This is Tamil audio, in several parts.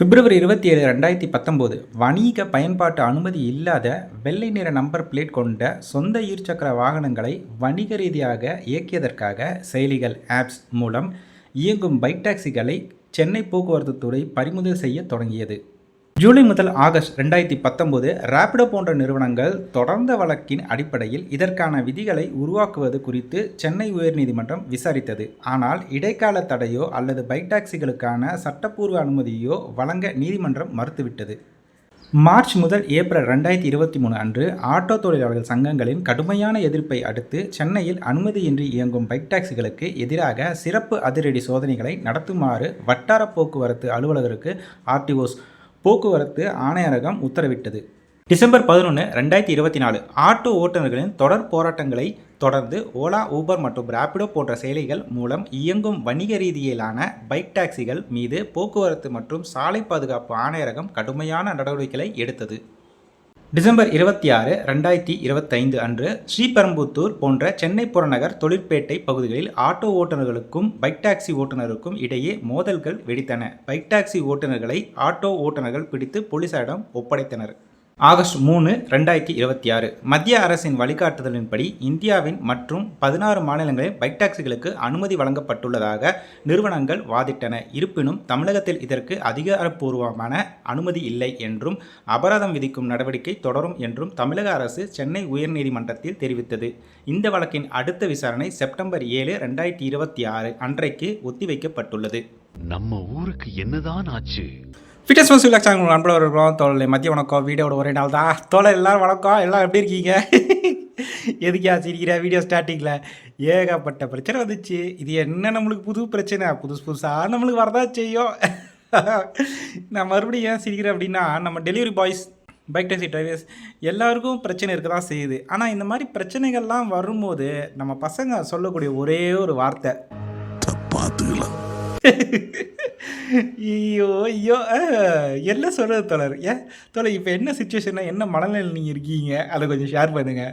பிப்ரவரி 27, 2019 வணிக பயன்பாட்டு அனுமதி இல்லாத வெள்ளை நிற நம்பர் பிளேட் கொண்ட சொந்த இருசக்கர வாகனங்களை வணிக ரீதியாக இயக்கியதற்காக செயலிகள் ஆப்ஸ் மூலம் இயங்கும் பைக் டாக்ஸிகளை சென்னை போக்குவரத்து துறை பறிமுதல் செய்ய தொடங்கியது. ஜூலை முதல் ஆகஸ்ட் 2019 ராபிடோ போன்ற நிறுவனங்கள் தொடர்ந்த வழக்கின் அடிப்படையில் இதற்கான விதிகளை உருவாக்குவது குறித்து சென்னை உயர்நீதிமன்றம் விசாரித்தது. ஆனால் இடைக்கால தடையோ அல்லது பைக் டாக்ஸிகளுக்கான சட்டப்பூர்வ அனுமதியோ வழங்க நீதிமன்றம் மறுத்துவிட்டது. மார்ச் முதல் ஏப்ரல் 2023 அன்று ஆட்டோ தொழிலாளர்கள் சங்கங்களின் கடுமையான எதிர்ப்பை அடுத்து சென்னையில் அனுமதியின்றி இயங்கும் பைக் டாக்ஸிகளுக்கு எதிராக சிறப்பு அதிரடி சோதனைகளை நடத்துமாறு வட்டார போக்குவரத்து அலுவலருக்கு ஆர்டிஓஸ் போக்குவரத்து ஆணையரகம் உத்தரவிட்டது. டிசம்பர் 11, 2024 ஆட்டோ ஓட்டுநர்களின் தொடர் போராட்டங்களை தொடர்ந்து ஓலா, ஊபர் மற்றும் ராபிடோ போன்ற செயலிகள் மூலம் இயங்கும் வணிக ரீதியிலான பைக் டாக்ஸிகள் மீது போக்குவரத்து மற்றும் சாலை பாதுகாப்பு ஆணையரகம் கடுமையான நடவடிக்கைகளை எடுத்தது. டிசம்பர் 26, 2025 அன்று ஸ்ரீபெரும்புத்தூர் போன்ற சென்னை புறநகர் தொழிற்பேட்டை பகுதிகளில் ஆட்டோ ஓட்டுநர்களுக்கும் பைக் டாக்ஸி ஓட்டுநருக்கும் இடையே மோதல்கள் வெடித்தன. பைக் டாக்ஸி ஓட்டுநர்களை ஆட்டோ ஓட்டுநர்கள் பிடித்து போலீசாரிடம் ஒப்படைத்தனர். ஆகஸ்ட் 3, 2026 மத்திய அரசின் வழிகாட்டுதலின்படி இந்தியாவின் மற்றும் 16 மாநிலங்களில் பைக் டாக்ஸிகளுக்கு அனுமதி வழங்கப்பட்டுள்ளதாக நிறுவனங்கள் வாதிட்டன. இருப்பினும் தமிழகத்தில் இதற்கு அதிகாரப்பூர்வமான அனுமதி இல்லை என்றும் அபராதம் விதிக்கும் நடவடிக்கை தொடரும் என்றும் தமிழக அரசு சென்னை உயர்நீதிமன்றத்தில் தெரிவித்தது. இந்த வழக்கின் அடுத்த விசாரணை செப்டம்பர் 7, 2026 அன்றைக்கு ஒத்திவைக்கப்பட்டுள்ளது. நம்ம ஊருக்கு என்னதான் ஆச்சு? ஃபிட்னஸ் ஃபஸ்ட் விளாக்சாங்க நண்பர்கள் இருக்கிறோம். தோழலை மதிய வணக்கம். வீடியோட ஒரே நாள் தான். தோழர் எல்லோரும் வணக்கம். எல்லாம் எப்படி இருக்கீங்க? எதுக்கே சிரிக்கிற? வீடியோ ஸ்டார்டிங்கில் ஏகப்பட்ட பிரச்சனை வந்துச்சு. இது என்ன நம்மளுக்கு புது பிரச்சனை? புதுசாக நம்மளுக்கு வரதான் செய்யும். நான் மறுபடியும் ஏன் சிரிக்கிறேன் அப்படின்னா, நம்ம delivery boys, bike taxi drivers எல்லாருக்கும் பிரச்சனை இருக்க தான் செய்யுது. ஆனால் இந்த மாதிரி பிரச்சனைகள்லாம் வரும்போது நம்ம பசங்க சொல்லக்கூடிய ஒரே ஒரு வார்த்தை, பார்த்துக்கலாம். ஐயோ என்ன சொல்கிறது தோழர்? தோழர் இப்போ என்ன சுச்சுவேஷன்னா, என்ன மனநிலையில் நீங்கள் இருக்கீங்க, அதை கொஞ்சம் ஷேர் பண்ணுங்கள்.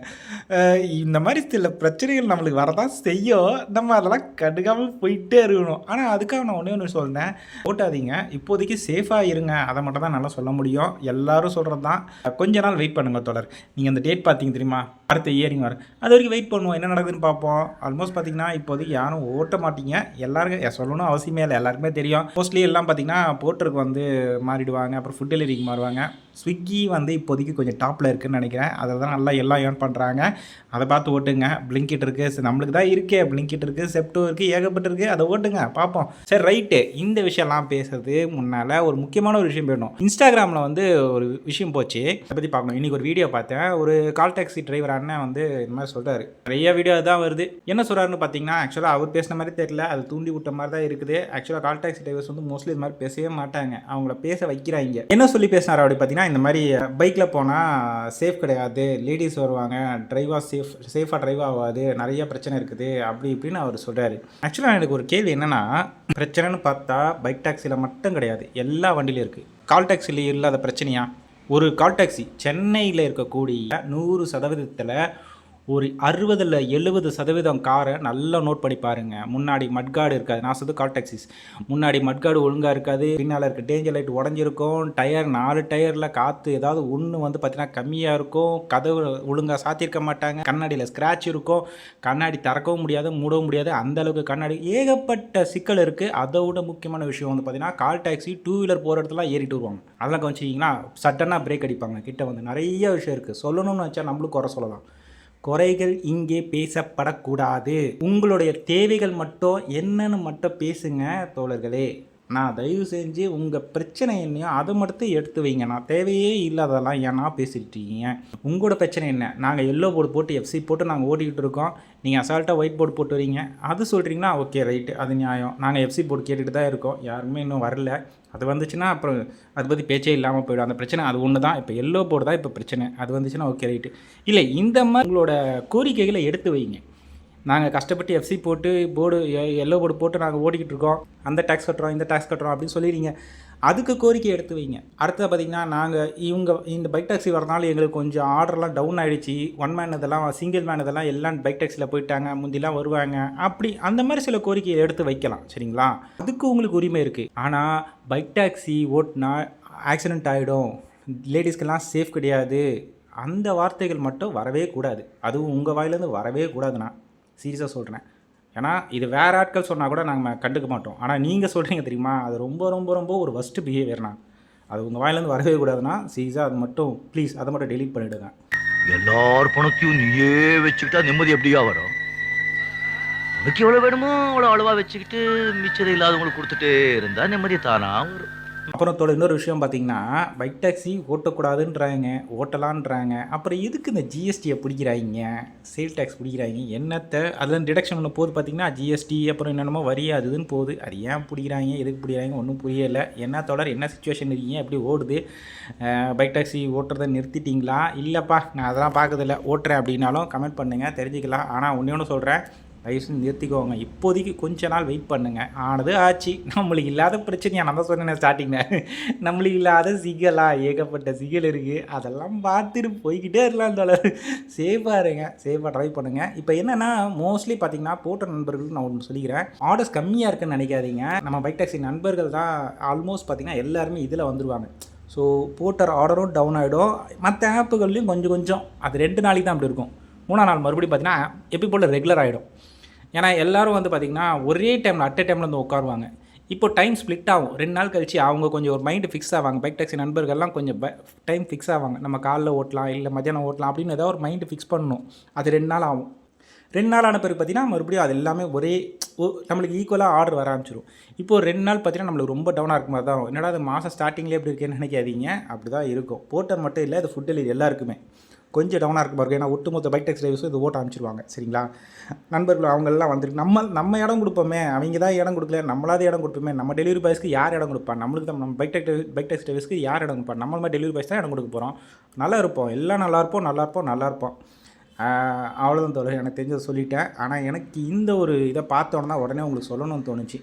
இந்த மாதிரி சில பிரச்சனைகள் நம்மளுக்கு வரதான் செய்யும். நம்ம அதெல்லாம் கண்டுக்காமல் போயிட்டே இருக்கணும். ஆனால் அதுக்காக நான் ஒன்று சொல்கிறேன், ஓட்டாதீங்க. இப்போதைக்கு சேஃபாக இருங்க. அதை மட்டும் தான் நல்லா சொல்ல முடியும். எல்லோரும் சொல்கிறது தான். கொஞ்ச நாள் வெயிட் பண்ணுங்கள் தோழர். நீங்கள் அந்த டேட் பார்த்தீங்க தெரியுமா? அடுத்த இயரிங் வரும். அது வரைக்கும் வெயிட் பண்ணுவோம், என்ன நடக்குதுன்னு பார்ப்போம். ஆல்மோஸ்ட் பார்த்தீங்கன்னா இப்போதைக்கு யாரும் ஓட்ட மாட்டீங்க. எல்லாருக்கும் சொல்லணும் அவசியமே இல்லை, எல்லாருக்குமே தெரியும். மோஸ்ட்லி எல்லாம் பார்த்தீங்கன்னா போர்ட்டருக்கு வந்து மாறிடுவாங்க. அப்புறம் ஃபுட் டெலிவரிக்கு மாறுவாங்க. ஸ்விக்கி வந்து இப்போதைக்கு கொஞ்சம் டாப்பில் இருக்குதுன்னு நினைக்கிறேன். அதில் தான் நல்லா எல்லாம் ஏர்ன் பண்ணுறாங்க. அதை பார்த்து ஓட்டுங்க. பிளிங்கிட் இருக்குது, நம்மளுக்கு தான் இருக்கே. பிளிங்கிட் இருக்குது, செப்டோ இருக்குது, ஏகப்பட்டு இருக்குது. அதை ஓட்டுங்க, பார்ப்போம். சரி, ரைட்டு. இந்த விஷயம்லாம் பேசுறது முன்னால் ஒரு முக்கியமான ஒரு விஷயம் போயிடணும். இன்ஸ்டாகிராமில் வந்து ஒரு விஷயம் போச்சு, அதை பற்றி பார்க்கணும். இன்றைக்கி ஒரு வீடியோ பார்த்தேன். ஒரு கால் டாக்ஸி டிரைவர் அண்ணன் வந்து இந்த மாதிரி சொல்கிறாரு. நிறைய வீடியோ தான் வருது. என்ன சொல்கிறாருன்னு பார்த்தீங்கன்னா, ஆக்சுவலாக அவர் பேசின மாதிரி தெரியல, அது தூண்டி விட்ட மாதிரி தான் இருக்குது. ஆக்சுவலாக கால் டாக்ஸி டிரைவர்ஸ் வந்து மோஸ்ட்லி இது மாதிரி பேசவே மாட்டாங்க. அவங்கள பேச வைக்கிறாங்க. என்ன சொல்லி பேசினார் அப்படி பார்த்தீங்கன்னா, இந்த மாதிரி பைக்கில் போனால் சேஃப் கிடையாது, லேடிஸ் வருவாங்க, சேஃபாக ட்ரைவ் ஆகாது, நிறைய பிரச்சனை இருக்குது, அப்படி இப்படின்னு அவர் சொல்கிறாரு. ஆக்சுவலாக எனக்கு ஒரு கேள்வி என்னென்னா, பிரச்சனைன்னு பார்த்தா பைக் டாக்ஸியில் மட்டும் கிடையாது, எல்லா வண்டியிலும் இருக்குது. கால் டாக்ஸியில் இல்லாத பிரச்சனையா? ஒரு கால் டாக்ஸி சென்னையில் இருக்கக்கூடிய 100% ஒரு 60-70% காரை நல்லா நோட் பண்ணி பாருங்கள். முன்னாடி மட்கார்டு இருக்காது. நான் சொல்றது கால் டாக்ஸிஸ். முன்னாடி மட்கார்டு ஒழுங்காக இருக்காது. பின்னால் இருக்க டேஞ்சர் லைட் உடஞ்சிருக்கும். டயர் 4 டயரில் காற்று ஏதாவது ஒன்று வந்து பார்த்தீங்கன்னா கம்மியாக இருக்கும். கதவு ஒழுங்காக சாத்தியிருக்க மாட்டாங்க. கண்ணாடியில் ஸ்க்ராட்ச் இருக்கும். கண்ணாடி திறக்கவும் முடியாது, மூடவும் முடியாது. அந்தளவுக்கு கண்ணாடி ஏகப்பட்ட சிக்கல் இருக்குது. அதை விட முக்கியமான விஷயம் வந்து பார்த்தீங்கன்னா, கால் டாக்ஸி 2 வீலர் போகிற இடத்துலாம் ஏறிட்டு வருவாங்க. அதெல்லாம் கவனிச்சிங்கன்னா சட்டனாக பிரேக் அடிப்பாங்க. கிட்ட வந்து நிறைய விஷயம் இருக்குது. சொல்லணும்னு வச்சா நம்மளும் குறை சொல்லலாம். குறைகள் இங்கே பேசப்படக்கூடாது. உங்களுடைய தேவைகள் மட்டும் என்னன்னு மட்டும் பேசுங்க தோழர்களே. நான் தயவு செஞ்சு உங்கள் பிரச்சனை என்னையோ அதை மட்டும் எடுத்து வைங்க. நான் தேவையே இல்லாததெல்லாம் ஏன்னா பேசிகிட்டு இருக்கீங்க. உங்களோட பிரச்சனை என்ன? நாங்கள் எல்லோ போர்டு போட்டு எஃப்சி போட்டு நாங்கள் ஓட்டிக்கிட்டு இருக்கோம். நீங்கள் அசால்ட்டாக ஒயிட் போர்டு போட்டு வரீங்க. அது சொல்கிறீங்கன்னா ஓகே, ரைட்டு, அது நியாயம். நாங்கள் எஃப்சி போர்டு கேட்டுகிட்டு தான் இருக்கோம். யாருமே இன்னும் வரல. அது வந்துச்சுன்னா அப்புறம் அதை பற்றி பேச்சே இல்லாமல் போய்டும். அந்த பிரச்சனை அது ஒன்று தான். இப்போ எல்லோ போர்டு தான் இப்போ பிரச்சனை. அது வந்துச்சுன்னா ஓகே, ரைட்டு. இல்லை, இந்த மாதிரி உங்களோட கோரிக்கைகளை எடுத்து வைங்க. நாங்கள் கஷ்டப்பட்டு எஃப்சி போட்டு போர்டு எல்லோ போர்டு போட்டு நாங்கள் ஓடிக்கிட்டு இருக்கோம். அந்த டேக்ஸ் கட்டுறோம், இந்த டேக்ஸ் கட்டுறோம் அப்படின்னு சொல்லிடுறீங்க. அதுக்கு கோரிக்கை எடுத்து வைங்க. அடுத்தது பார்த்தீங்கன்னா, நாங்கள் இந்த பைக் டாக்ஸி வரனால எங்களுக்கு கொஞ்சம் ஆர்டர்லாம் டவுன் ஆகிடுச்சு, ஒன் மேன் இதெல்லாம் சிங்கிள் மேன் இதெல்லாம் எல்லாம் பைக் டாக்ஸியில் போயிட்டாங்க, முந்திலாம் வருவாங்க, அப்படி அந்த மாதிரி சில கோரிக்கையை எடுத்து வைக்கலாம். சரிங்களா? அதுக்கு உங்களுக்கு உரிமை இருக்குது. ஆனால் பைக் டாக்ஸி ஓட்டினா ஆக்சிடெண்ட் ஆகிடும், லேடிஸ்க்கெல்லாம் சேஃப் கிடையாது, அந்த வார்த்தைகள் மட்டும் வரவே கூடாது. அதுவும் உங்கள் வாயிலேருந்து வரவே கூடாதுண்ணா, சீரியஸாக சொல்கிறேன். ஏன்னா இது வேறு ஆட்கள் சொன்னால் கூட நாங்கள் கண்டுக்க மாட்டோம். ஆனால் நீங்கள் சொல்கிறீங்க தெரியுமா, அது ரொம்ப ரொம்ப ரொம்ப ஒரு ஒஸ்ட்டு பிஹேவியர்னா. அது உங்கள் வாயிலேருந்து வரவே கூடாதுன்னா சீரியஸாக அது மட்டும் ப்ளீஸ் அதை மட்டும் டெலீட் பண்ணிவிடுங்க. எல்லார் பணத்தையும் நீயே வச்சுக்கிட்டா நிம்மதி எப்படியா வரும்? உனக்கு எவ்வளோ வேணுமோ அவ்வளோ அளவாக வச்சுக்கிட்டு மிச்சம் இல்லாதவங்களுக்கு கொடுத்துட்டே இருந்தால் நிம்மதி தானா வரும். அப்புறம் இன்னொரு விஷயம் பார்த்தீங்கன்னா, பைக் டாக்ஸி ஓட்டக்கூடாதுன்றாங்க, ஓட்டலான்றாங்க. அப்புறம் எதுக்கு இந்த ஜிஎஸ்டியை பிடிக்கிறாங்க, சேல் டேக்ஸ் பிடிக்கிறாங்க, என்னத்தை அதில் டிடக்ஷன் ஒன்று போகுது பார்த்தீங்கன்னா, ஜிஎஸ்டி அப்புறம் என்னென்னமோ வரி அதுன்னு போகுது. அது ஏன் பிடிக்கிறாங்க, எதுக்கு பிடிக்கிறாங்க ஒன்றும் புரியலை. என்ன தொடர், என்ன சுச்சுவேஷன் இருக்கீங்க, எப்படி ஓடுது, பைக் டாக்ஸி ஓட்டுறதை நிறுத்திட்டீங்களா? இல்லைப்பா நான் அதெல்லாம் பார்க்கறதில்ல, ஓட்டுறேன் அப்படின்னாலும் கமெண்ட் பண்ணுங்கள், தெரிஞ்சுக்கலாம். ஆனால் ஒன்று ஒன்று சொல்கிறேன், தயவுசெய்து நிறுத்திக்கோங்க. இப்போதைக்கு கொஞ்ச நாள் வெயிட் பண்ணுங்கள். ஆனது ஆச்சு. நம்மளுக்கு இல்லாத பிரச்சனையாக நான் தான் சொன்னேன் ஸ்டார்டிங்கில், நம்மளுக்கு இல்லாத சிக்கலாக ஏகப்பட்ட சிக்கல் இருக்குது. அதெல்லாம் பார்த்துட்டு போய்கிட்டே இருக்கலாம். தோழர் சேஃபாக இருங்க, சேஃபாக ட்ரைவ் பண்ணுங்கள். இப்போ என்னென்னா மோஸ்ட்லி பார்த்தீங்கன்னா போட்ட நண்பர்களுக்கு நான் ஒன்று சொல்லிக்கிறேன், ஆர்டர்ஸ் கம்மியாக இருக்குன்னு நினைக்காதீங்க. நம்ம பைக் டாக்ஸி நண்பர்கள் தான் ஆல்மோஸ்ட் பார்த்திங்கன்னா எல்லாருமே இதில் வந்துடுவாங்க. ஸோ போட்ட ஆர்டரும் டவுன் ஆகிடும். மற்ற ஆப்புகள்லையும் கொஞ்சம் கொஞ்சம் அது 2 நாளைக்கு தான் அப்படி இருக்கும். 3ஆம் நாள் மறுபடியும் பார்த்தீங்கன்னா எப்போ போல் ரெகுலர் ஆகிடும். ஏன்னா எல்லோரும் வந்து பார்த்திங்கன்னா ஒரே டைமில் அட் டைமில் வந்து உட்காருவாங்க. இப்போ டைம் ஸ்ப்ளிட் ஆகும். 2 நாள் கழிச்சு அவங்க கொஞ்சம் ஒரு மைண்டு ஃபிக்ஸ் ஆவாங்க. பைக் டாக்ஸி நண்பர்கள்லாம் கொஞ்சம் டைம் ஃபிக்ஸ் ஆவாங்க. நம்ம காலைல ஓட்டலாம், இல்லை மத்தியானம் ஓட்டலாம் அப்படின்னு ஏதாவது ஒரு மைண்டு ஃபிக்ஸ் பண்ணணும். அது 2 நாள் ஆகும். 2 நாள் ஆன பிறகு பார்த்திங்கன்னா மறுபடியும் அது எல்லாமே ஒரே நம்மளுக்கு ஈக்குவலாக ஆர்டர் வர ஆரம்பிச்சிடும். இப்போது 2 நாள் பார்த்திங்கன்னா நம்மளுக்கு ரொம்ப டவுனாக இருக்கும் மாதிரி தான். என்னடா அது மாதம் ஸ்டார்டிங்லேயே எப்படி இருக்கேன்னு நினைக்காதீங்க, அப்படி தான் இருக்கும். போட்டர் மட்டும் இல்லை, அது ஃபுட் டெலிவரி எல்லாருக்குமே கொஞ்சம் டவுனாக இருக்கும் பாருங்க. ஏன்னா ஒட்டுமொத்த பைக் டாக்ஸி டிரைவர்ஸும் இது ஓட்ட ஆரம்பிச்சிருவாங்க. சரிங்களா? நண்பர்கள் அவங்கெல்லாம் வந்துருக்கு. நம்ம இடம் கொடுப்போமே, அவங்க தான் இடம் கொடுக்கல, நம்மளாவது இடம் கொடுப்போமே. நம்ம டெலிவரி பாய்ஸ்க்கு யார் இடம் கொடுப்பா? நம்மளுக்கு தான். நம்ம பைக் டாக்ஸி டிரைவர்ஸ்க்கு யார் இடம் கொடுப்பா? நம்ம மாதிரி டெலிவரி பாய்ஸ் தான் இடம் கொடுக்க போகிறோம். நல்லா இருப்போம், எல்லாம் நல்லா இருப்போம். அவ்வளோதான் தோழர், எனக்கு தெரிஞ்சதை சொல்லிட்டேன். ஆனால் எனக்கு இந்த ஒரு இதை பார்த்தோன்னா உடனே உங்களுக்கு சொல்லணும்னு தோணுச்சு.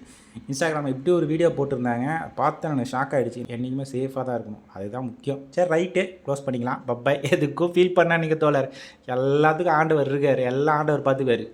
இன்ஸ்டாகிராமில் இப்படி ஒரு வீடியோ போட்டிருந்தாங்க, பார்த்து எனக்கு ஷாக் ஆகிடுச்சு. என்றைக்குமே சேஃபாக தான் இருக்கணும், அதுதான் முக்கியம். சரி ரைட்டு, க்ளோஸ் பண்ணிக்கலாம். பப்பாய். எதுக்கும் ஃபீல் பண்ணால் நீங்கள் தோழர், எல்லாத்துக்கும் ஆண்டவர் இருக்கார், எல்லா ஆண்டவர் பார்த்துக்காரு.